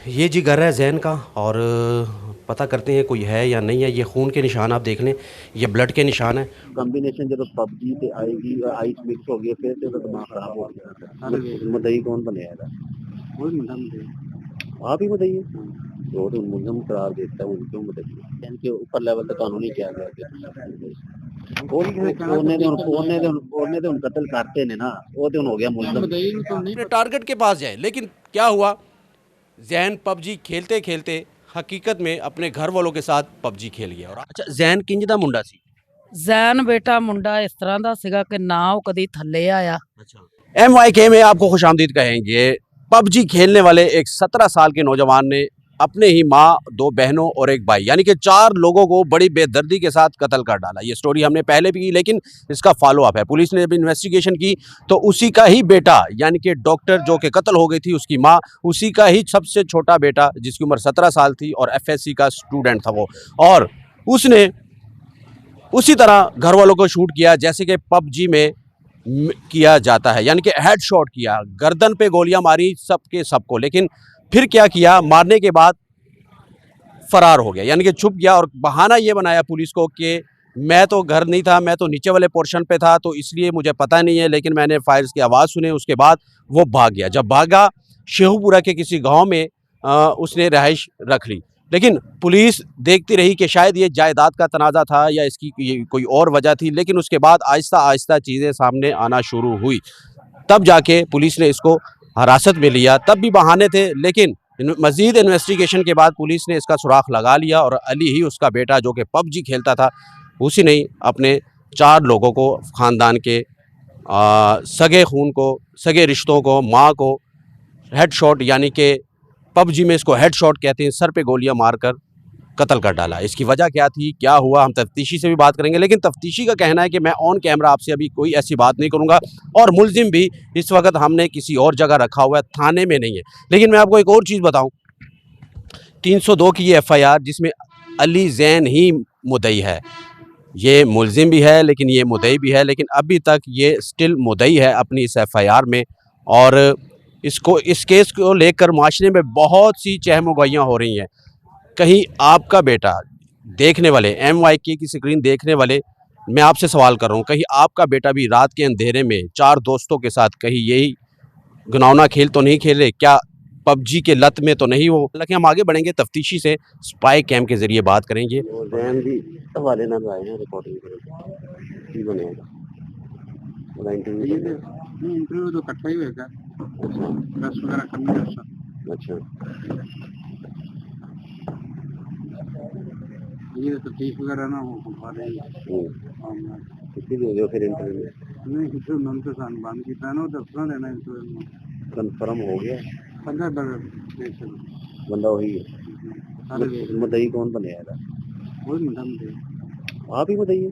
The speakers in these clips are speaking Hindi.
ये जी घर है जैन का और पता करते हैं कोई है या नहीं है। ये खून के निशान आप देख लें, ये ब्लड के निशान है। ਕੰਬੀਨੇਸ਼ਨ ਜਦੋਂ ਪਬਜੀ ਤੇ ਆਏਗੀ ਆਈਸ ਮਿਕਸ ਹੋ ਗਈ ਫਿਰ ਤੇ ਉਹਦਾ ਦਿਮਾਗ ਖਰਾਬ ਹੋ ਗਿਆ ਮਦਈ ਕੌਣ ਬਣਿਆ ਇਹਦਾ कोई मुंडा मुझे आप ही बताइए तो मुलजम करार देता है उनको बताइए इनके ऊपर लेवल तक कानूनी किया गया ਉਹਨੇ ਤੇ ਹੁਣ ਕਤਲ ਕਰਤੇ ਨੇ ਨਾ ਉਹ ਤੇ ਹੁਣ ਹੋ ਗਿਆ ਮੁਲਜ਼ਮ मुदई तो नहीं अपने टारगेट के पास जाए, लेकिन क्या हुआ, जैन पबजी खेलते खेलते हकीकत में अपने घर वालों के साथ पबजी खेल गया। और अच्छा, जैन किंज दा मुंडा सी। ਜ਼ੈਨ ਬੇਟਾ ਮੁੰਡਾ ਇਸ ਤਰ੍ਹਾਂ ਦਾ ਸੀਗਾ ਕਿ ਨਾ ਉਹ ਕਦੀ ਥੱਲੇ ਆਇਆ। अच्छा, MYK में आपको खुशामदीद कहेंगे। पबजी खेलने वाले एक 17 साल के नौजवान ने अपने ही माँ, 2 बहनों और एक भाई यानी कि 4 लोगों को बड़ी बेदर्दी के साथ कत्ल कर डाला। ये स्टोरी हमने पहले भी की, लेकिन इसका फॉलो अप है। पुलिस ने जब इन्वेस्टिगेशन की तो उसी का ही बेटा यानी कि डॉक्टर जो कि कत्ल हो गई थी, उसकी माँ, उसी का ही सबसे छोटा बेटा जिसकी उम्र 17 साल थी और FSC का स्टूडेंट था वो, और उसने उसी तरह घर वालों को शूट किया जैसे कि पबजी में किया जाता है, यानी कि हेडशॉट किया, गर्दन पे गोलियां मारी सबके सबको। लेकिन फिर क्या किया, मारने के बाद फरार हो गया, यानी कि छुप गया और बहाना ये बनाया पुलिस को कि मैं तो घर नहीं था, मैं तो नीचे वाले पोर्शन पे था, तो इसलिए मुझे पता नहीं है, लेकिन मैंने फायर्स की आवाज़ सुनी। उसके बाद वो भाग गया। जब भागा, शेहूपुरा के किसी गांव में उसने रहाइश रख ली। लेकिन पुलिस देखती रही कि शायद ये जायदाद का तनाज़ा था या इसकी कोई और वजह थी, लेकिन उसके बाद आहिस्ता आहिस्ता चीज़ें सामने आना शुरू हुई। तब जाके पुलिस ने इसको हिरासत में लिया। तब भी बहाने थे, लेकिन मज़ीद इन्वेस्टिगेशन के बाद पुलिस ने इसका सुराख लगा लिया और अली ही उसका बेटा जो कि पबजी खेलता था, उसी ने अपने 4 लोगों को, ख़ानदान के सगे खून को, सगे रिश्तों को, माँ को हेडशॉट, यानी कि पबजी में इसको हेडशॉट कहते हैं, सर पे गोलियां मारकर कत्ल कर डाला। इसकी वजह क्या थी, क्या हुआ, हम तफ्तीशी से भी बात करेंगे, लेकिन तफ्तीशी का कहना है कि मैं ऑन कैमरा आपसे अभी कोई ऐसी बात नहीं करूंगा। और मुलजिम भी इस वक्त हमने किसी और जगह रखा हुआ है, थाने में नहीं है। लेकिन मैं आपको एक और चीज़ बताऊं, 302 की ये FIR जिसमें अली जैन ही मुद्दई है, ये मुलजिम भी है लेकिन ये मुद्दई भी है, लेकिन अभी तक ये स्टिल मुद्दई है अपनी इस FIR में। और इसको, इस केस को लेकर माशरे में बहुत सी चहमुगइयाँ हो रही हैं। कहीं आपका बेटा, देखने वाले MYK की स्क्रीन देखने वाले, मैं आपसे सवाल कर रहा हूँ, कहीं आपका बेटा भी रात के अंधेरे में 4 दोस्तों के साथ कहीं यही घिनौना खेल तो नहीं खेले? क्या पबजी के लत में तो नहीं हो? हालांकि हम आगे बढ़ेंगे, तफ्तीशी से स्पाई कैम के जरिए बात करेंगे। जैन भी हवाले नाल आए हैं रिपोर्टिंग की बनेगा ਉਹਦਾ ਇੰਟਰਵਿਊ इंटरव्यू तो इकट्ठा ही होगा प्रेस वगैरह करनी है सब। अच्छा ये तो तकलीफ वगैरह ना हो हमारे किसी भी हो गया फिर इंटरव्यू नहीं किसी नाम से सान बांध की था ना दफ्तर लेना इंटरव्यू कंफर्म हो गया पंद्रह बार बंदा वही है मुद्दई कौन बनेगा ਇਹਦਾ कोई मुंडा मुझे आप ही बताइए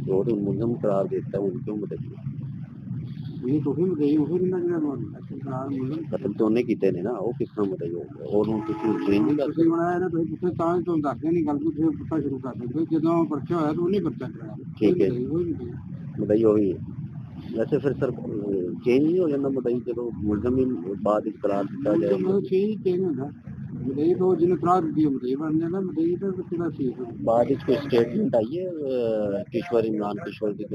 तो मुलजम करार देता है उनको बताइए ये तो फिर गई वो फिर ना कतल तो उन्हें कीते ने ना वो किस तरह बताइए और उन किसी ट्रेन नहीं ਤੁਸੀਂ ਬਣਾਇਆ ਨਾ ਤੁਸੀਂ ਪੁੱਛੇ ਤਾਂ ਹੀ ਤੁਹਾਨੂੰ ਦੱਸਦੇ ਨਹੀਂ ਗੱਲ ਨੂੰ ਫਿਰ ਪੁੱਛਣਾ ਸ਼ੁਰੂ ਕਰ ਦਿੰਦੇ ਜਦੋਂ ਪਰਚਾ ਹੋਇਆ ਤਾਂ ਉਹਨੇ ਪਰਚਾ ਕਰਾਇਆ ठीक है बताइए वही है वैसे फिर सर चेंज नहीं हो जाता बताइए चलो मुलजम ही बाद करार दिया जाए मतलब चेंज चेंज होता मदई तो जिन्हें करार दी मदई बन जाता मदई तो कितना ठीक है बाद कोई स्टेटमेंट आई है किशोर इमरान किशोर की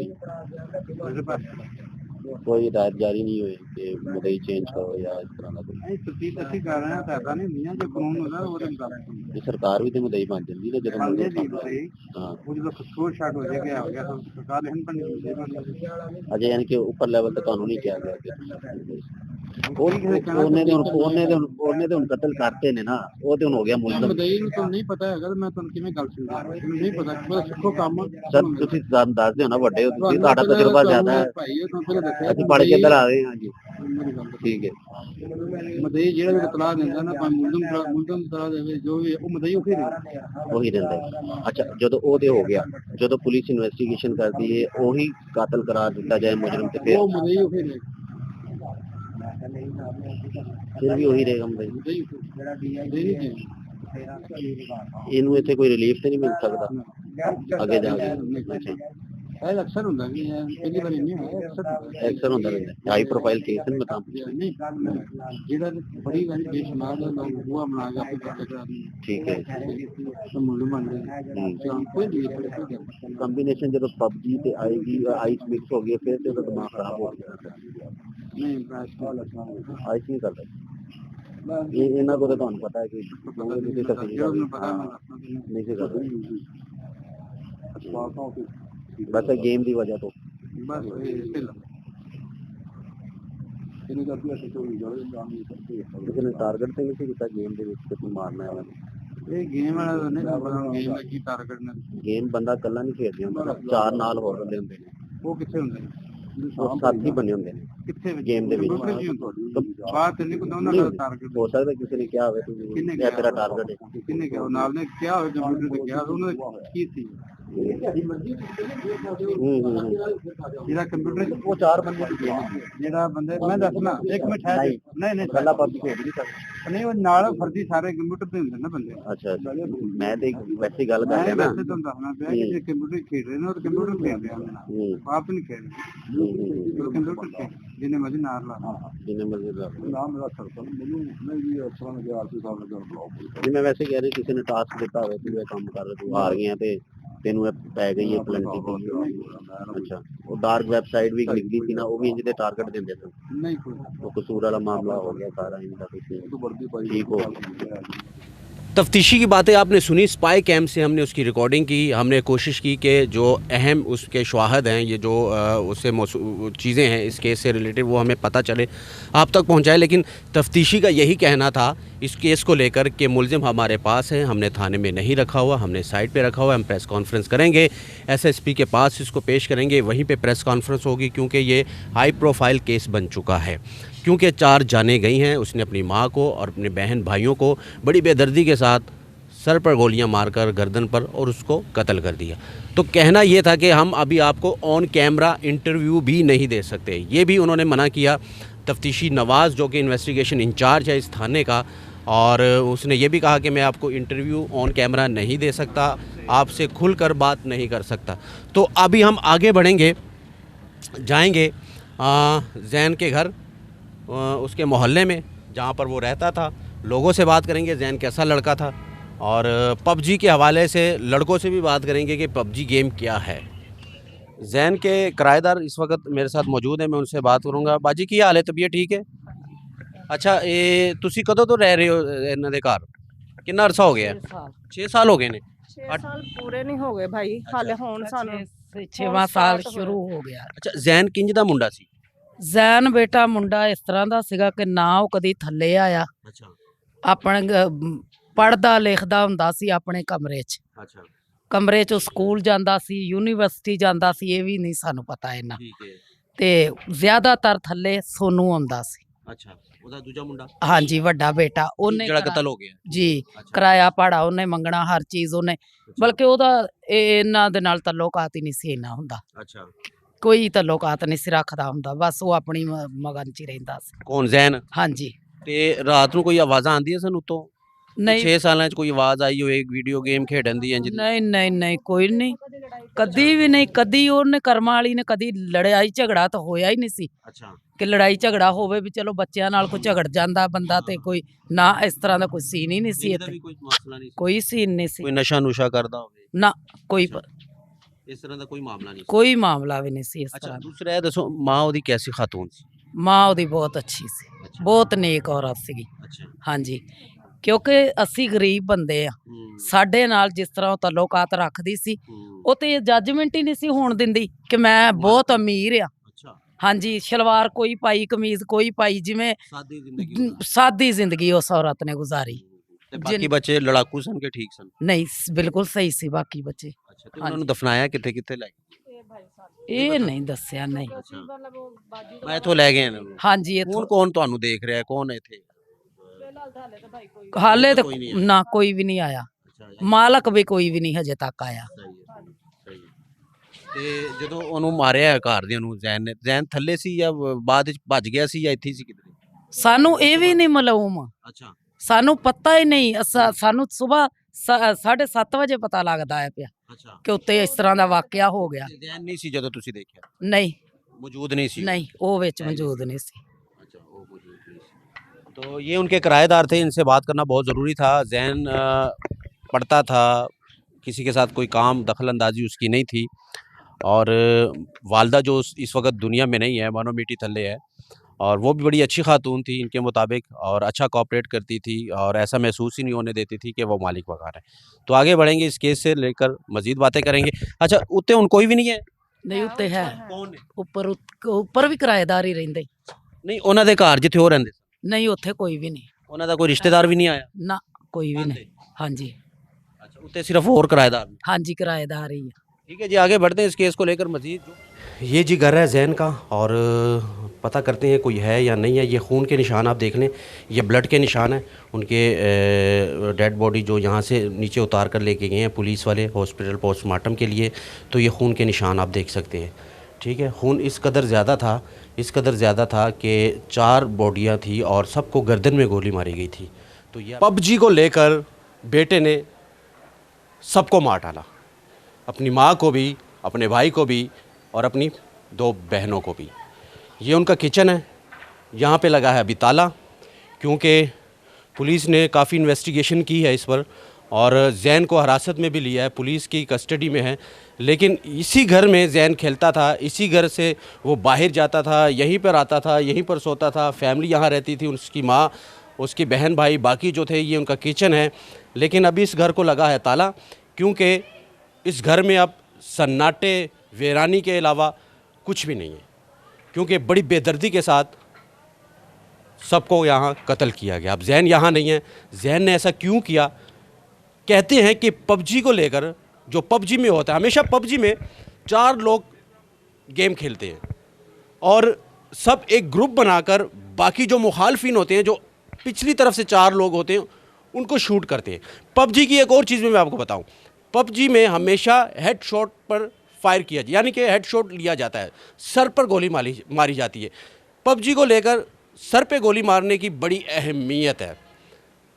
कोई हिदायत जारी नहीं हुई कि मदई चेंज करो या इस तरह का कोई तफतीश ਅਸੀਂ ਕਰ ਰਹੇ ਹਾਂ ਤਾਂ ਐਸਾ ਨਹੀਂ ਹੁੰਦੀਆਂ ਜੋ ਕਾਨੂੰਨ ਹੁੰਦਾ ਉਹਦੇ ਮੁਤਾਬਕ ये सरकार भी तो मदई बन जाती है जब हाँ वो जो शोर शाट हो जाएगा हो गया तो सरकार लेकिन बन अजय यानी कि ऊपर लेवल तक कानूनी किया गया ਉਹਨੇ ਤੇ ਹੁਣ ਕਤਲ ਕਰਤੇ ਨੇ ਨਾ ਉਹ ਤੇ ਹੁਣ ਹੋ ਗਿਆ ਮੁਲਜ਼ਮ ਮਦਈ ਨੂੰ ਤਾਂ ਨਹੀਂ ਪਤਾ ਹੈਗਾ ਮੈਂ ਤੁਹਾਨੂੰ ਕਿਵੇਂ ਗੱਲ ਸਮਝਾਵਾਂ ਮੈਨੂੰ ਨਹੀਂ ਪਤਾ ਬਸ ਸਿੱਖੋ ਕੰਮ ਸਰ ਤੁਸੀਂ ਦੱਸਦੇ ਹੋ ਨਾ ਵੱਡੇ ਹੋ ਤੁਸੀਂ ਤੁਹਾਡਾ ਤਜਰਬਾ ਜ਼ਿਆਦਾ ਹੈ ਭਾਈ ਇਹ ਤਾਂ ਪਹਿਲੇ ਦੱਸਿਆ ਅਸੀਂ ਪੜ੍ਹ ਕੇ ਇੱਧਰ ਆ ਰਹੇ ਹਾਂ ਜੀ ਠੀਕ ਹੈ ਮਦਈ ਜਿਹੜਾ ਵੀ ਤਲਾਹ ਦਿੰਦਾ ਨਾ ਭਾਵੇਂ ਮੁਲਜ਼ਮ ਤਲਾਹ ਦੇਵੇ ਜੋ ਵੀ ਉਹ ਮਦਈ ਉਹੀ ਰਹਿੰਦਾ ਅੱਛਾ ਜਦੋਂ ਉਹਦੇ ਹੋ ਗਿਆ ਜਦੋਂ ਪੁਲਿਸ ਇਨਵੈਸਟੀਗੇਸ਼ਨ ਕਰਦੀ ਹੈ ਉਹੀ ਕਾਤਲ ਕਰਾਰ ਦਿੱਤਾ ਜਾਏ ਮੁਜਰਮ ਤੇ ਫਿਰ ਉਹ ਮਦਈ ਉਹ ਫਿਰ ਵੀ ਉਹੀ ਰਹੇਗਾ ਮਦਈ ਇਹਨੂੰ ਇੱਥੇ ਕੋਈ ਰਿਲੀਫ ਤੇ ਨਹੀਂ ਮਿਲ ਸਕਦਾ ਅੱਗੇ ਜਾ ਕੇ ਇਹ ਅਕਸਰ ਹੁੰਦਾ ਵੀ ਪਹਿਲੀ ਵਾਰੀ ਨਹੀਂ ਹੋਇਆ, ਅਕਸਰ ਹੁੰਦਾ। ਅਕਸਰ ਹੁੰਦਾ ਰਹਿੰਦਾ ਹਾਈ ਪ੍ਰੋਫਾਈਲ ਕੇਸ ਨੇ ਬਤਾ ਨਹੀਂ ਜਿਹੜਾ ਬੜੀ ਵਾਰੀ ਬੇਸ਼ੁਮਾਰ ਲੋਕ ਬੁਆ ਬਣਾ ਕੇ ਆਪੇ ਕਰਦੇ ਕਰਾਉਂਦੇ ਠੀਕ ਹੈ ਤਾਂ ਮੁੱਲ ਮੰਨਦੇ ਜਾਂ ਕੋਈ ਵੀ ਕੰਬੀਨੇਸ਼ਨ ਜਦੋਂ ਪਬਜੀ ਤੇ ਆਏਗੀ ਆਈਸ ਮਿਕਸ ਹੋ ਗਈ ਫਿਰ ਤੇ ਉਹਦਾ ਦਿਮਾਗ ਖਰਾਬ ਹੋ ਗਿਆ ਨਹੀਂ ਬਸ ਆਈਸ ਨਹੀਂ ਕਰਦਾ ਇਹ ਇਹਨਾਂ ਕੋਲ ਤਾਂ ਤੁਹਾਨੂੰ ਪਤਾ ਹੈ ਕਿ ਨਹੀਂ ਪਤਾ ਨਹੀਂ ਸੀ ਕਰਦਾ ਬਸ ਗੇਮ ਦੀ ਵਜ੍ਹਾ ਤੋਂ ਬਸ ਇਹ ਇਹਨੂੰ ਤਾਂ ਅਸੀਂ ਕੋਈ ਜੋੜੇ ਜਾਣ ਨਹੀਂ ਸਕਦੇ ਕਿਸੇ ਨੇ ਟਾਰਗੇਟ ਤੇ ਨਹੀਂ ਕੀਤਾ ਗੇਮ ਦੇ ਵਿੱਚ ਕਿ ਤੂੰ ਮਾਰਨਾ ਹੈ ਇਹ ਗੇਮ ਵਾਲਾ ਤਾਂ ਨਹੀਂ ਪਤਾ ਗੇਮ ਦਾ ਕੀ ਟਾਰਗੇਟ ਨੇ ਗੇਮ ਬੰਦਾ ਇਕੱਲਾ ਨਹੀਂ ਖੇਡਦੇ ਹੁੰਦਾ ਚਾਰ ਨਾਲ ਹੋਰ ਬੰਦੇ ਹੁੰਦੇ ਨੇ ਉਹ ਕਿੱਥੇ ਹੁੰਦੇ ਨੇ ਉਹ ਸਾਥੀ ਬਣੇ ਹੁੰਦੇ ਨੇ ਕਿੱਥੇ ਗੇਮ ਦੇ ਵਿੱਚ ਬਾਤ ਨਹੀਂ ਪਤਾ ਉਹਨਾਂ ਦਾ ਟਾਰਗੇਟ ਹੋ ਸਕਦਾ ਕਿਸੇ ਨੇ ਕਿਹਾ ਹੋਵੇ ਤੂੰ ਇਹ ਤੇਰਾ ਟਾਰਗੇਟ ਹੈ ਕਿੰਨੇ ਕਿਹਾ ਨਾਲ ਨੇ ਕਿਹਾ ਹੋਵੇ ਕੰਪਿਊਟਰ ਤੇ ਕਿਹਾ ਉਹਨਾਂ ਦਾ ਕੀ ਸੀ ਜਿਹੜਾ ਕੰਪਿਊਟਰ ਉਹ ਚਾਰ ਬੰਦੇ ਦੀ ਗੇਮ ਹੈ ਜਿਹੜਾ ਬੰਦੇ ਮੈਂ ਦੱਸਣਾ ਇੱਕ ਮਿੰਟ ਹੈ ਨਹੀਂ ਇਕੱਲਾ ਪਬਜੀ ਖੇਡ ਨਹੀਂ ਸਕਦਾ ਨਹੀਂ ਉਹ ਨਾਲ ਫਰਜ਼ੀ ਸਾਰੇ ਕੰਪਿਊਟਰ ਤੇ ਹੁੰਦੇ ਨੇ ਬੰਦੇ ਅੱਛਾ ਮੈਂ ਤੇ ਵੈਸੇ ਗੱਲ ਕਰ ਰਿਹਾ ਨਾ ਵੈਸੇ ਤੁਹਾਨੂੰ ਦੱਸਣਾ ਪਿਆ ਕਿ ਜੇ ਕੰਪਿਊਟਰ ਖੇਡ ਰਹੇ ਨੇ ਉਹ ਕੰਪਿਊਟਰ ਖੇਡ ਰਹੇ ਨੇ ਆਪ ਨਹੀਂ ਖੇਡ ਰਹੇ ਕੰਪਿਊਟਰ ਖੇਡ ਜਿਹਨੇ ਮਰਜ਼ੀ ਨਾਲ ਲਾ ਜਿੰਨੇ ਮਰਜ਼ੀ ਲਾ ਨਾਮ ਮੇਰਾ ਸਰਕਲ ਮੈਨੂੰ ਨਹੀਂ ਵੀ ਅਫਸਰਾਂ ਨੇ ਆਰਸੀ ਸਾਹਿਬ ਨੇ ਬਲੌਕ ਜੀ ਮੈਂ ਵੈਸੇ ਕਹਿ ਰਹੀ ਕਿਸੇ ਨੇ ਟਾਸਕ ਦਿੱਤਾ ਹੋਵੇ ਤੂੰ ਇਹ ਕੰਮ ਕਰ ਤੂੰ ਹਾਰ ਗਿਆ ਤੇ ਤੈਨੂੰ ਇਹ ਪੈ ਗਈ ਹੈ ਪਲੈਂਟੀ ਦੀ ਅੱਛਾ ਉਹ ਡਾਰਕ ਵੈਬਸਾਈਟ ਵੀ ਨਿਕਲੀ ਸੀ ਨਾ ਉਹ ਵੀ ਇੰਜ ਦੇ ਟਾਰਗੇਟ ਦਿੰਦੇ ਸਨ ਨਹੀਂ ਕੋਈ ਉਹ ਕਸੂਰ ਵਾਲਾ ਮਾਮਲਾ ਹੋ ਗਿਆ सारा इनका ठीक हो तफ्तीशी की बातें आपने सुनी। स्पाई कैम से हमने उसकी रिकॉर्डिंग की, हमने कोशिश की कि जो अहम उसके शवाहद हैं, ये जो उससे चीज़ें हैं इस केस से रिलेटेड वो हमें पता चले आप तक पहुंचाए। लेकिन तफ्तीशी का यही कहना था इस केस को लेकर कि मुलजिम हमारे पास है, हमने थाने में नहीं रखा हुआ, हमने साइट पे रखा हुआ है, हम प्रेस कॉन्फ्रेंस करेंगे, एसएसपी के पास इसको पेश करेंगे, वहीं पे प्रेस कॉन्फ्रेंस होगी क्योंकि ये हाई प्रोफाइल केस बन चुका है। क्योंकि 4 जाने गई हैं, उसने अपनी माँ को और अपने बहन भाइयों को बड़ी बेदर्दी के साथ सर पर गोलियां मारकर गर्दन पर और उसको कत्ल कर दिया। तो कहना ये था कि हम अभी आपको ऑन कैमरा इंटरव्यू भी नहीं दे सकते, ये भी उन्होंने मना किया। तफ्तीशी नवाज़ जो कि इन्वेस्टिगेशन इंचार्ज है इस थाने का, और उसने ये भी कहा कि मैं आपको इंटरव्यू ऑन कैमरा नहीं दे सकता, आपसे खुलकर बात नहीं कर सकता। तो अभी हम आगे बढ़ेंगे, जाएंगे जैन के घर, उसके मोहल्ले में जहाँ पर वो रहता था, लोगों से बात करेंगे जैन कैसा लड़का था, और पबजी के हवाले से लड़कों से भी बात करेंगे कि पबजी गेम क्या है। जैन के किराएदार इस वक्त मेरे साथ मौजूद हैं, मैं उनसे बात करूँगा। बाजी की हाल है, तबीयत ठीक है? अच्छा, ये तुसी कदों तो रह रहे हो इन्हां दे घर? कितना अरसा हो गया? 6 साल हो गए ने। 6 साल पूरे नहीं हो गए भाई, हाले होण सानू 6ਵਾਂ ਸਾਲ ਸ਼ੁਰੂ ਹੋ ਗਿਆ। अच्छा, जैन किंज दा मुंडा सी? ਜ਼ੈਨ ਬੇਟਾ ਮੁੰਡਾ ਇਸ ਤਰ੍ਹਾਂ ਦਾ ਸੀਗਾ ਕਿ ਨਾ ਉਹ ਕਦੀ ਥੱਲੇ ਆਇਆ, अच्छा ਆਪਣੇ ਪੜਦਾ ਲਿਖਦਾ ਹੁੰਦਾ ਸੀ ਆਪਣੇ ਕਮਰੇ 'ਚ। अच्छा ਕਮਰੇ 'ਚੋਂ ਸਕੂਲ ਜਾਂਦਾ ਸੀ, ਯੂਨੀਵਰਸਿਟੀ ਜਾਂਦਾ ਸੀ, ਇਹ ਵੀ ਨਹੀਂ ਸਾਨੂੰ ਪਤਾ ਇੰਨਾ। ठीक है। ਤੇ ਜ਼ਿਆਦਾਤਰ ਥੱਲੇ ਸੋਨੂੰ ਆਉਂਦਾ ਸੀ। अच्छा, ਉਹਦਾ ਦੂਜਾ ਮੁੰਡਾ ਹਾਂਜੀ, ਵੱਡਾ ਬੇਟਾ ਉਹਨੇ ਜਿਹੜਾ ਕਤਲ ਹੋ ਗਿਆ। ਜੀ ਕਿਰਾਇਆ ਭਾੜਾ ਉਹਨੇ ਮੰਗਣਾ, ਹਰ ਚੀਜ਼ ਉਹਨੇ, ਬਲਕਿ ਉਹਦਾ ਇਹਨਾਂ ਦੇ ਨਾਲ ਤਾਲੁਕਾਤ ਹੀ ਨਹੀਂ ਸੀ ਇੰਨਾ ਹੁੰਦਾ, अच्छा, ਕੋਈ ਤਾਲੁਕਾਤ ਨਹੀਂ ਸੀ ਰੱਖਦਾ ਹੁੰਦਾ, ਬਸ ਉਹ ਆਪਣੀ ਮਗਨ 'ਚ ਹੀ ਰਹਿੰਦਾ ਸੀ। ਕੌਣ ਜ਼ੈਨ? ਹਾਂਜੀ। ਤੇ ਰਾਤ ਨੂੰ ਕੋਈ ਆਵਾਜ਼ਾਂ ਆਉਂਦੀਆਂ ਸਨ ਉੱਤੋਂ? ਨਹੀਂ 6 ਸਾਲਾਂ 'ਚ ਕੋਈ ਆਵਾਜ਼ ਆਈ ਹੋਏ ਵੀਡੀਓ ਗੇਮ ਖੇਡਣ ਦੀ? ਇੰਜ ਨਹੀਂ ਨਹੀਂ ਨਹੀਂ, ਕੋਈ ਨਹੀਂ, ਕਦੀ ਵੀ ਨਹੀਂ, ਕਦੀ ਉਹਨੇ ਕਰਮਾਂ ਵਾਲੀ ਨੇ ਕਦੀ ਲੜਾਈ ਝਗੜਾ ਤਾਂ ਹੋਇਆ ਹੀ ਨਹੀਂ ਸੀ ਅੱਛਾ, ਕਿ ਲੜਾਈ ਝਗੜਾ ਹੋਵੇ ਵੀ ਚਲੋ ਬੱਚਿਆਂ ਨਾਲ ਕੋਈ ਝਗੜ ਜਾਂਦਾ ਬੰਦਾ, ਤੇ ਕੋਈ ਨਾ ਇਸ ਤਰ੍ਹਾਂ ਦਾ ਕੋਈ ਸੀਨ ਹੀ ਨਹੀਂ ਸੀ ਇਹਦਾ ਇੱਥੇ, ਵੀ ਕੋਈ ਮਸਲਾ ਨਹੀਂ ਸੀ? ਕੋਈ ਸੀਨ ਨਹੀਂ ਸੀ ਕੋਈ ਨਸ਼ਾ ਨੁਸ਼ਾ ਕਰਦਾ ਹੋਵੇ? ਨਾ, ਕੋਈ ਇਸ ਤਰ੍ਹਾਂ ਦਾ ਕੋਈ ਮਾਮਲਾ ਨਹੀਂ ਸੀ? ਕੋਈ ਮਾਮਲਾ ਵੀ ਨਹੀਂ ਸੀ ਇਸ ਅੱਛਾ, ਤਰ੍ਹਾਂ ਦਾ। ਦੂਸਰਾ ਇਹ ਦੱਸੋ, ਮਾਂ ਉਹਦੀ ਕੈਸੀ ਖਾਤੂਨ ਸੀ? ਮਾਂ ਉਹਦੀ ਬਹੁਤ ਅੱਛੀ ਸੀ, ਅੱਛਾ, ਬਹੁਤ ਨੇਕ ਔਰਤ ਸੀਗੀ। ਅੱਛਾ, ਹਾਂਜੀ, ਕਿਉਂਕਿ ਅਸੀਂ ਗਰੀਬ ਬੰਦੇ ਆ, ਸਾਡੇ ਨਾਲ ਜਿਸ ਤਰ੍ਹਾਂ ਉਹ ਤਾਲੁਕਾਤ ਰੱਖਦੀ ਸੀ, ਉਹ ਤੇ ਜੱਜਮੈਂਟ ਹੀ ਨਹੀਂ ਸੀ ਹੋਣ ਦਿੰਦੀ ਕਿ ਮੈਂ ਬਹੁਤ ਅਮੀਰ ਆ। ਅੱਛਾ, ਹਾਂਜੀ, ਸ਼ਲਵਾਰ ਕੋਈ ਪਾਈ, ਕਮੀਜ਼ ਕੋਈ ਪਾਈ, ਜਿਵੇਂ ਸਾਦੀ ਜ਼ਿੰਦਗੀ ਸਾਦੀ ਜ਼ਿੰਦਗੀ ਉਸ ਔਰਤ ਨੇ ਗੁਜ਼ਾਰੀ। ਤੇ ਬਾਕੀ ਬੱਚੇ ਲੜਾਕੂ ਸਨ ਕਿ ਠੀਕ ਸਨ? ਨਹੀਂ, ਬਿਲਕੁਲ ਸਹੀ ਸੀ ਬਾਕੀ ਬੱਚੇ। ਅੱਛਾ, ਤੇ ਉਹਨਾਂ ਨੂੰ ਦਫਨਾਇਆ ਕਿੱਥੇ ਕਿੱਥੇ ਲੈ ਗਏ? ਇਹ ਨਹੀਂ ਦੱਸਿਆ, ਨਹੀਂ। ਮੈਂ ਇੱਥੋਂ ਲੈ ਗਏ ਇਹਨਾਂ ਨੂੰ। ਹਾਂਜੀ, ਕੌਣ ਇੱਥੋਂ ਕੌਣ ਤੁਹਾਨੂੰ ਦੇਖ ਰਿਹਾ, ਕੌਣ ਹੈ ਇੱਥੇ? ਹਾਲੇ ਤੱਕ ਕੋਈ ਨਹੀਂ ਆਇਆ। ਨਾ, ਕੋਈ ਵੀ ਨਹੀਂ ਆਇਆ, ਅੱਛਾ, ਮਾਲਕ ਵੀ ਕੋਈ ਵੀ ਨਹੀਂ ਹਜੇ ਤੱਕ ਆਇਆ। ਸਹੀ ਹੈ, ਸਹੀ ਹੈ। ਤੇ ਜਦੋਂ ਉਹਨੂੰ ਮਾਰਿਆ ਘਰ ਦੇ ਨੂੰ, ਜ਼ੈਨ ਨੇ, ਜ਼ੈਨ ਥੱਲੇ ਸੀ ਜਾਂ ਬਾਅਦ ਵਿੱਚ ਭੱਜ ਗਿਆ ਸੀ ਜਾਂ ਇੱਥੇ ਸੀ ਕਿਧਰੇ? ਸਾਨੂੰ ਇਹ ਵੀ ਨਹੀਂ ਮਾਲੂਮ, ਅੱਛਾ, ਸਾਨੂੰ ਪਤਾ ਹੀ ਨਹੀਂ। ਸਾਨੂੰ ਸਵੇਰ 7:30 ਵਜੇ ਪਤਾ ਲੱਗਦਾ ਹੈ ਪਿਆ ਅੱਛਾ ਕਿ ਉੱਤੇ ਇਸ ਤਰ੍ਹਾਂ ਦਾ ਵਾਕਿਆ ਹੋ ਗਿਆ। ਜ਼ੈਨ ਨਹੀਂ ਸੀ ਜਦੋਂ ਤੁਸੀਂ ਦੇਖਿਆ, ਨਹੀਂ मौजूद नहीं सी? ਨਹੀਂ ਉਹ ਵਿੱਚ ਮੌਜੂਦ ਨਹੀਂ ਸੀ। अच्छा वो मौजूद नहीं सी। तो ये उनके किराएदार थे, इनसे बात करना बहुत ज़रूरी था। जैन पढ़ता था, किसी के साथ कोई काम दखल अंदाजी उसकी नहीं थी और वालदा जो इस वक्त दुनिया में नहीं है, मानो मिट्टी थल्ले है, और वो भी बड़ी अच्छी खातून थी इनके मुताबिक और अच्छा कोऑपरेट करती थी और ऐसा महसूस ही नहीं होने देती थी कि वो मालिक वगैरह है। तो आगे बढ़ेंगे, इस केस से लेकर मज़ीद बातें करेंगे। अच्छा उत्ते उन कोई भी नहीं है? ਨਹੀਂ ਉੱਤੇ ਹੈ, कौन है? ਉੱਪਰ ਵੀ ਕਿਰਾਏਦਾਰ ਹੀ ਰਹਿੰਦੇ। नहीं ਉਹਨਾਂ ਦੇ ਘਰ ਜਿੱਥੇ ਉਹ ਰਹਿੰਦੇ ਸੀ, ਨਹੀਂ ਉੱਥੇ ਕੋਈ ਵੀ ਨਹੀਂ, ਉਹਨਾਂ ਦਾ ਕੋਈ ਰਿਸ਼ਤੇਦਾਰ ਵੀ ਨਹੀਂ ਆਇਆ? ਨਾ ਕੋਈ ਵੀ ਨਹੀਂ। ਹਾਂਜੀ अच्छा उत्ते सिर्फ और किराएदार? ਹਾਂਜੀ ਕਿਰਾਏਦਾਰ ਹੀ ਆ। ठीक है जी, आगे बढ़ते हैं इस केस को लेकर मजीद। ये जी घर है जैन का और पता करते हैं कोई है या नहीं है। ये खून के निशान आप देख लें, ये ब्लड के निशान हैं। उनके डेड बॉडी जो यहाँ से नीचे उतार कर लेके गए हैं पुलिस वाले हॉस्पिटल पोस्टमार्टम के लिए, तो ये खून के निशान आप देख सकते हैं। ठीक है, खून इस कदर ज़्यादा था कि 4 बॉडियाँ थी और सबको गर्दन में गोली मारी गई थी। तो ये पबजी को लेकर बेटे ने सबको मार डाला, अपनी माँ को भी, अपने भाई को भी और अपनी 2 बहनों को भी। ये उनका किचन है, यहाँ पे लगा है अभी ताला, क्योंकि पुलिस ने काफ़ी इन्वेस्टिगेशन की है इस पर और जैन को हिरासत में भी लिया है, पुलिस की कस्टडी में है। लेकिन इसी घर में जैन खेलता था, इसी घर से वो बाहर जाता था, यहीं पर आता था, यहीं पर सोता था। फैमिली यहाँ रहती थी, उसकी माँ, उसकी बहन भाई, बाकी जो थे। ये उनका किचन है, लेकिन अभी इस घर को लगा है ताला, क्योंकि इस घर में अब सन्नाटे वीरानी के अलावा कुछ भी नहीं है, क्योंकि बड़ी बेदर्दी के साथ सबको यहाँ कत्ल किया गया। अब जैन यहाँ नहीं है, जैन ने ऐसा क्यों किया? कहते हैं कि पबजी को लेकर, जो पबजी में होता है, हमेशा पबजी में 4 लोग गेम खेलते हैं और सब एक ग्रुप बनाकर बाकी जो मुखालफिन होते हैं, जो पिछली तरफ से 4 लोग होते हैं, उनको शूट करते हैं। पबजी की एक और चीज़ में मैं आपको बताऊं, पबजी में हमेशा हेड शॉट पर फायर किया जाए, यानी कि हेड शॉट लिया जाता है, सर पर गोली मारी जाती है। पबजी को लेकर सर पे गोली मारने की बड़ी अहमियत है।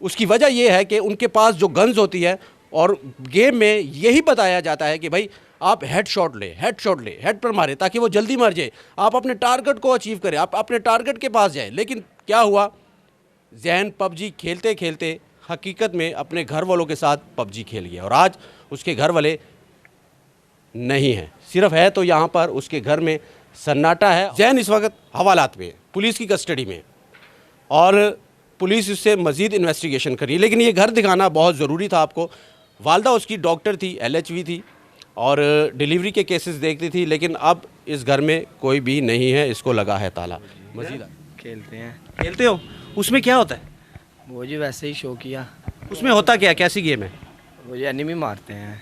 उसकी वजह यह है कि उनके पास जो गन्स होती है और गेम में यही बताया जाता है कि भाई आप हेड शॉट ले, हेड पर मारे ताकि वो जल्दी मर जाए, आप अपने टारगेट को अचीव करें, आप अपने टारगेट के पास जाए। लेकिन क्या हुआ, जैन पबजी खेलते खेलते हकीकत में अपने घर वालों के साथ पबजी खेल गया और आज उसके घर वाले नहीं हैं, सिर्फ है तो यहाँ पर उसके घर में सन्नाटा है। जैन इस वक्त हवालात में है, पुलिस की कस्टडी में, और पुलिस उससे मज़ीद इन्वेस्टिगेशन करी। लेकिन ये घर दिखाना बहुत ज़रूरी था आपको। वालदा उसकी डॉक्टर थी, LHV थी और डिलीवरी के केसेस देखती थी, लेकिन अब इस घर में कोई भी नहीं है, इसको लगा है ताला। मज़ीद खेलते हो? उसमें क्या होता है? वो जी वैसे ही शो किया। उसमें होता क्या, कैसी गेम है? वो जी एनिमी मारते हैं,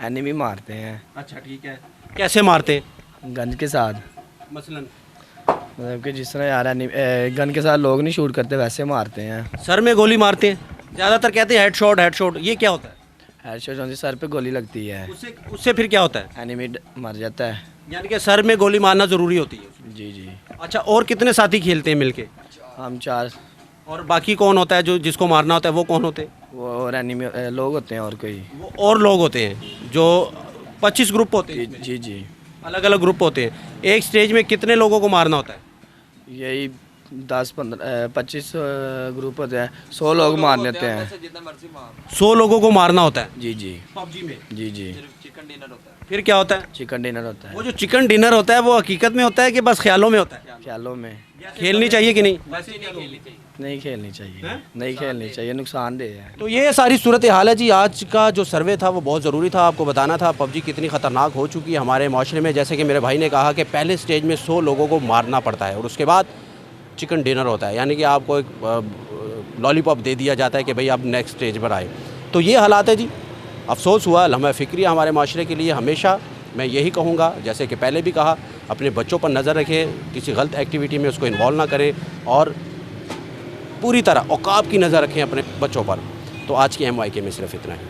एनिमी मारते हैं। अच्छा ठीक है, कैसे मारते हैं? गन के साथ, मसलन मतलब कि जिस तरह यार गन के साथ लोग नहीं शूट करते वैसे मारते हैं। सर में गोली मारते हैं, ज़्यादातर कहते हैं हेडशॉट। ये क्या होता है? हेडशॉट होती, सर पे गोली लगती है, उससे फिर क्या होता है? एनिमी मर जाता है। यानी कि सर में गोली मारना ज़रूरी होती है। जी जी। अच्छा, और कितने साथी खेलते हैं मिलके? हम 4। और बाकी कौन होता है जो जिसको मारना होता है, वो कौन होते हैं? वो और एनिमी लोग होते हैं और कोई। वो और लोग होते हैं जो 25 ग्रुप होते हैं। जी जी। अलग अलग ग्रुप होते हैं। एक स्टेज में कितने लोगों को मारना होता है? यही 10-15-25 ग्रुप होते हैं, 100 लोग मार लेते हैं। 100 लोगों को मारना होता है जी जी। पबजी में? जी जी। फिर क्या होता है? चिकन डिनर होता है। वो जो चिकन डिनर होता है वो हकीकत में होता है कि बस ख्यालों में होता है? ख्यालों में। खेलनी चाहिए कि नहीं? नहीं खेलनी चाहिए, नहीं खेलनी चाहिए, नुकसानदेह है। तो ये सारी सूरत हाल है जी। आज का जो सर्वे था वो बहुत ज़रूरी था, आपको बताना था पबजी कितनी ख़तरनाक हो चुकी है हमारे माशरे में। जैसे कि मेरे भाई ने कहा कि पहले स्टेज में 100 लोगों को मारना पड़ता है और उसके बाद चिकन डिनर होता है, यानी कि आपको एक लॉलीपॉप दे दिया जाता है कि भाई आप नेक्स्ट स्टेज पर आए। तो ये हालात है जी। अफसोस हुआ, लम्हा फ़िक्री हमारे माशरे के लिए। हमेशा मैं यही कहूँगा, जैसे कि पहले भी कहा, अपने बच्चों पर नज़र रखें, किसी गलत एक्टिविटी में उसको इन्वॉल्व ना करें और पूरी तरह औकाब की नज़र रखें अपने बच्चों पर। तो आज की MYK में सिर्फ इतना ही।